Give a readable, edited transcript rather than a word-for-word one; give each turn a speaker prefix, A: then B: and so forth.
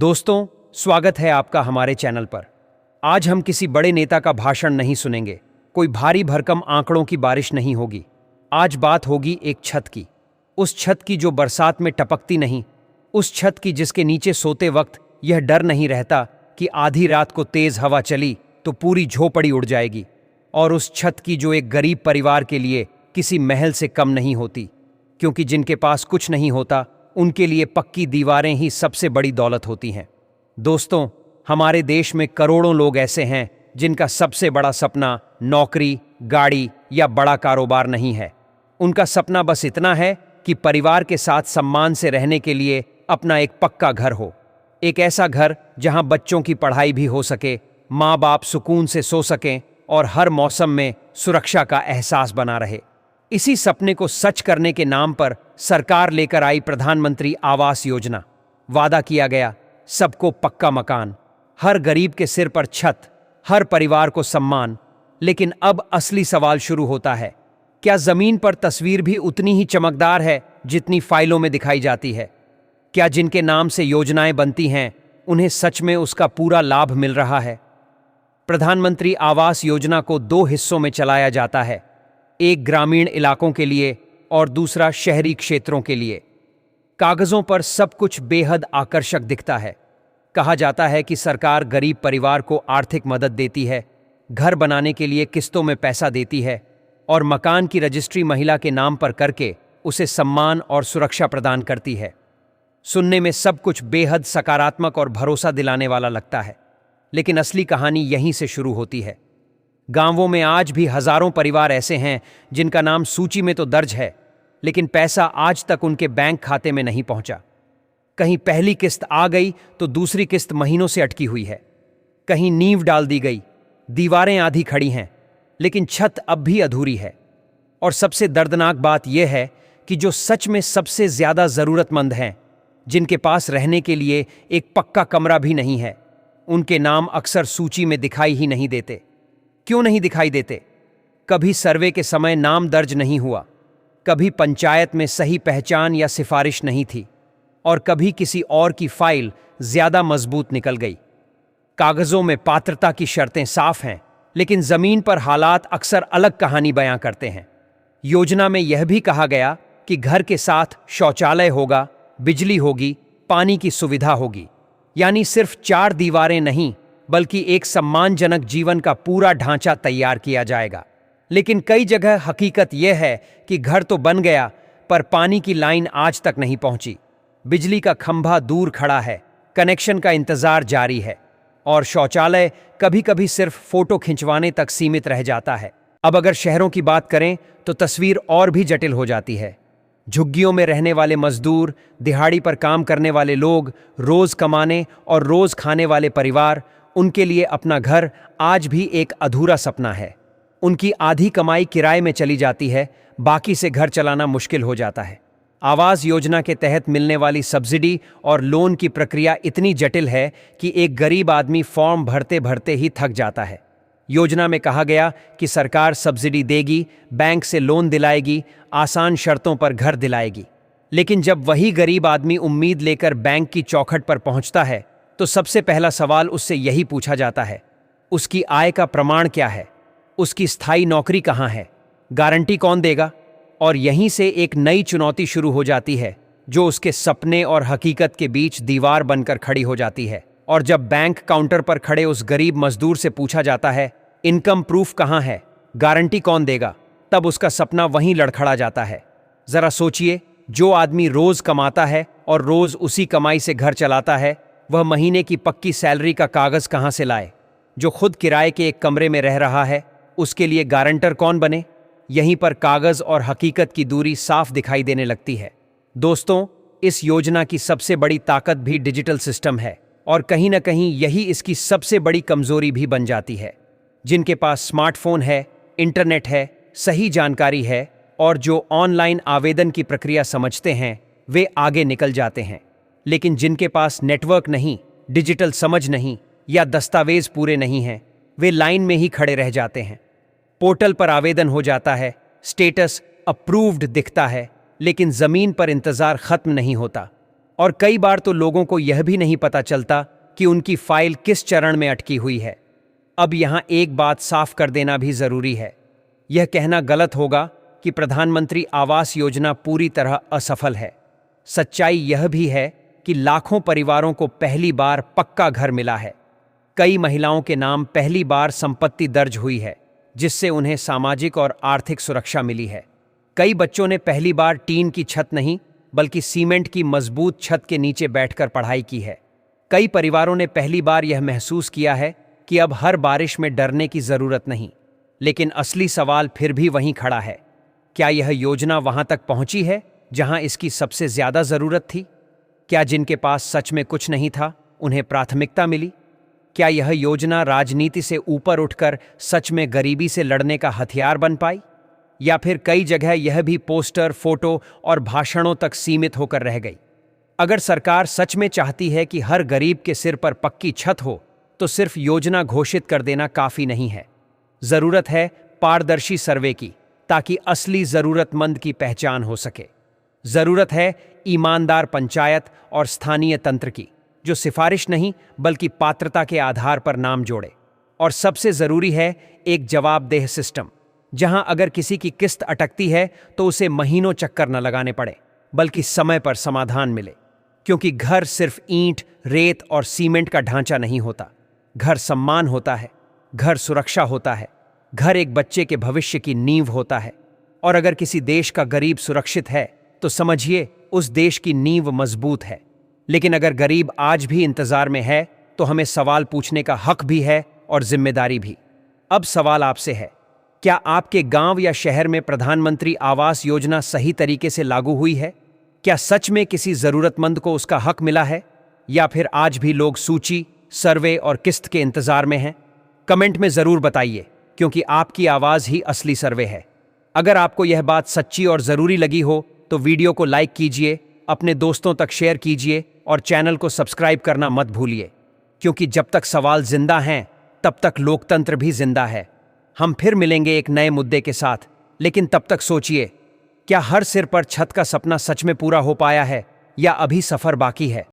A: दोस्तों, स्वागत है आपका हमारे चैनल पर। आज हम किसी बड़े नेता का भाषण नहीं सुनेंगे, कोई भारी भरकम आंकड़ों की बारिश नहीं होगी। आज बात होगी एक छत की, उस छत की जो बरसात में टपकती नहीं, उस छत की जिसके नीचे सोते वक्त यह डर नहीं रहता कि आधी रात को तेज हवा चली तो पूरी झोपड़ी उड़ जाएगी, और उस छत की जो एक गरीब परिवार के लिए किसी महल से कम नहीं होती, क्योंकि जिनके पास कुछ नहीं होता उनके लिए पक्की दीवारें ही सबसे बड़ी दौलत होती हैं। दोस्तों, हमारे देश में करोड़ों लोग ऐसे हैं जिनका सबसे बड़ा सपना नौकरी, गाड़ी या बड़ा कारोबार नहीं है। उनका सपना बस इतना है कि परिवार के साथ सम्मान से रहने के लिए अपना एक पक्का घर हो, एक ऐसा घर जहां बच्चों की पढ़ाई भी हो सके, माँ बाप सुकून से सो सकें और हर मौसम में सुरक्षा का एहसास बना रहे। इसी सपने को सच करने के नाम पर सरकार लेकर आई प्रधानमंत्री आवास योजना। वादा किया गया सबको पक्का मकान, हर गरीब के सिर पर छत, हर परिवार को सम्मान। लेकिन अब असली सवाल शुरू होता है, क्या जमीन पर तस्वीर भी उतनी ही चमकदार है जितनी फाइलों में दिखाई जाती है? क्या जिनके नाम से योजनाएं बनती हैं उन्हें सच में उसका पूरा लाभ मिल रहा है? प्रधानमंत्री आवास योजना को दो हिस्सों में चलाया जाता है, एक ग्रामीण इलाकों के लिए और दूसरा शहरी क्षेत्रों के लिए। कागजों पर सब कुछ बेहद आकर्षक दिखता है। कहा जाता है कि सरकार गरीब परिवार को आर्थिक मदद देती है, घर बनाने के लिए किस्तों में पैसा देती है और मकान की रजिस्ट्री महिला के नाम पर करके उसे सम्मान और सुरक्षा प्रदान करती है। सुनने में सब कुछ बेहद सकारात्मक और भरोसा दिलाने वाला लगता है, लेकिन असली कहानी यहीं से शुरू होती है। गांवों में आज भी हजारों परिवार ऐसे हैं जिनका नाम सूची में तो दर्ज है, लेकिन पैसा आज तक उनके बैंक खाते में नहीं पहुंचा। कहीं पहली किस्त आ गई तो दूसरी किस्त महीनों से अटकी हुई है। कहीं नींव डाल दी गई, दीवारें आधी खड़ी हैं, लेकिन छत अब भी अधूरी है। और सबसे दर्दनाक बात यह है कि जो सच में सबसे ज्यादा जरूरतमंद हैं, जिनके पास रहने के लिए एक पक्का कमरा भी नहीं है, उनके नाम अक्सर सूची में दिखाई ही नहीं देते। क्यों नहीं दिखाई देते? कभी सर्वे के समय नाम दर्ज नहीं हुआ, कभी पंचायत में सही पहचान या सिफारिश नहीं थी, और कभी किसी और की फाइल ज्यादा मजबूत निकल गई। कागजों में पात्रता की शर्तें साफ हैं, लेकिन जमीन पर हालात अक्सर अलग कहानी बयां करते हैं। योजना में यह भी कहा गया कि घर के साथ शौचालय होगा, बिजली होगी, पानी की सुविधा होगी, यानी सिर्फ 4 दीवारें नहीं बल्कि एक सम्मानजनक जीवन का पूरा ढांचा तैयार किया जाएगा। लेकिन कई जगह हकीकत यह है कि घर तो बन गया पर पानी की लाइन आज तक नहीं पहुंची, बिजली का खंभा दूर खड़ा है, कनेक्शन का इंतजार जारी है, और शौचालय कभी कभी सिर्फ फोटो खिंचवाने तक सीमित रह जाता है। अब अगर शहरों की बात करें तो तस्वीर और भी जटिल हो जाती है। झुग्गियों में रहने वाले मजदूर, दिहाड़ी पर काम करने वाले लोग, रोज कमाने और रोज खाने वाले परिवार, उनके लिए अपना घर आज भी एक अधूरा सपना है। उनकी आधी कमाई किराए में चली जाती है, बाकी से घर चलाना मुश्किल हो जाता है। आवास योजना के तहत मिलने वाली सब्सिडी और लोन की प्रक्रिया इतनी जटिल है कि एक गरीब आदमी फॉर्म भरते भरते ही थक जाता है। योजना में कहा गया कि सरकार सब्सिडी देगी, बैंक से लोन दिलाएगी, आसान शर्तों पर घर दिलाएगी। लेकिन जब वही गरीब आदमी उम्मीद लेकर बैंक की चौखट पर पहुंचता है तो सबसे पहला सवाल उससे यही पूछा जाता है, उसकी आय का प्रमाण क्या है, उसकी स्थायी नौकरी कहाँ है, गारंटी कौन देगा? और यहीं से एक नई चुनौती शुरू हो जाती है जो उसके सपने और हकीकत के बीच दीवार बनकर खड़ी हो जाती है। और जब बैंक काउंटर पर खड़े उस गरीब मजदूर से पूछा जाता है, इनकम प्रूफ कहाँ है, गारंटी कौन देगा, तब उसका सपना वहीं लड़खड़ा जाता है। जरा सोचिए, जो आदमी रोज कमाता है और रोज उसी कमाई से घर चलाता है, वह महीने की पक्की सैलरी का कागज कहाँ से लाए? जो खुद किराए के एक कमरे में रह रहा है, उसके लिए गारंटर कौन बने? यहीं पर कागज और हकीकत की दूरी साफ दिखाई देने लगती है। दोस्तों, इस योजना की सबसे बड़ी ताकत भी डिजिटल सिस्टम है, और कहीं ना कहीं यही इसकी सबसे बड़ी कमजोरी भी बन जाती है। जिनके पास स्मार्टफोन है, इंटरनेट है, सही जानकारी है और जो ऑनलाइन आवेदन की प्रक्रिया समझते हैं, वे आगे निकल जाते हैं। लेकिन जिनके पास नेटवर्क नहीं, डिजिटल समझ नहीं या दस्तावेज पूरे नहीं हैं, वे लाइन में ही खड़े रह जाते हैं। पोर्टल पर आवेदन हो जाता है, स्टेटस अप्रूव्ड दिखता है, लेकिन जमीन पर इंतजार खत्म नहीं होता। और कई बार तो लोगों को यह भी नहीं पता चलता कि उनकी फाइल किस चरण में अटकी हुई है। अब यहां एक बात साफ कर देना भी जरूरी है। यह कहना गलत होगा कि प्रधानमंत्री आवास योजना पूरी तरह असफल है। सच्चाई यह भी है कि लाखों परिवारों को पहली बार पक्का घर मिला है। कई महिलाओं के नाम पहली बार संपत्ति दर्ज हुई है, जिससे उन्हें सामाजिक और आर्थिक सुरक्षा मिली है। कई बच्चों ने पहली बार टीन की छत नहीं बल्कि सीमेंट की मजबूत छत के नीचे बैठकर पढ़ाई की है। कई परिवारों ने पहली बार यह महसूस किया है कि अब हर बारिश में डरने की जरूरत नहीं। लेकिन असली सवाल फिर भी वहीं खड़ा है। क्या यह योजना वहां तक पहुंची है जहां इसकी सबसे ज्यादा जरूरत थी? क्या जिनके पास सच में कुछ नहीं था उन्हें प्राथमिकता मिली? क्या यह योजना राजनीति से ऊपर उठकर सच में गरीबी से लड़ने का हथियार बन पाई? या फिर कई जगह यह भी पोस्टर, फोटो और भाषणों तक सीमित होकर रह गई? अगर सरकार सच में चाहती है कि हर गरीब के सिर पर पक्की छत हो, तो सिर्फ योजना घोषित कर देना काफी नहीं है। जरूरत है पारदर्शी सर्वे की, ताकि असली जरूरतमंद की पहचान हो सके। जरूरत है ईमानदार पंचायत और स्थानीय तंत्र की, जो सिफारिश नहीं बल्कि पात्रता के आधार पर नाम जोड़े। और सबसे जरूरी है एक जवाबदेह सिस्टम, जहां अगर किसी की किस्त अटकती है तो उसे महीनों चक्कर न लगाने पड़े, बल्कि समय पर समाधान मिले। क्योंकि घर सिर्फ ईंट, रेत और सीमेंट का ढांचा नहीं होता। घर सम्मान होता है, घर सुरक्षा होता है, घर एक बच्चे के भविष्य की नींव होता है। और अगर किसी देश का गरीब सुरक्षित है तो समझिए उस देश की नींव मजबूत है। लेकिन अगर गरीब आज भी इंतजार में है तो हमें सवाल पूछने का हक भी है और जिम्मेदारी भी। अब सवाल आपसे है, क्या आपके गांव या शहर में प्रधानमंत्री आवास योजना सही तरीके से लागू हुई है? क्या सच में किसी जरूरतमंद को उसका हक मिला है? या फिर आज भी लोग सूची, सर्वे और किस्त के इंतजार में हैं? कमेंट में जरूर बताइए, क्योंकि आपकी आवाज ही असली सर्वे है। अगर आपको यह बात सच्ची और जरूरी लगी हो तो वीडियो को लाइक कीजिए, अपने दोस्तों तक शेयर कीजिए और चैनल को सब्सक्राइब करना मत भूलिए। क्योंकि जब तक सवाल जिंदा हैं, तब तक लोकतंत्र भी जिंदा है। हम फिर मिलेंगे एक नए मुद्दे के साथ, लेकिन तब तक सोचिए, क्या हर सिर पर छत का सपना सच में पूरा हो पाया है या अभी सफर बाकी है?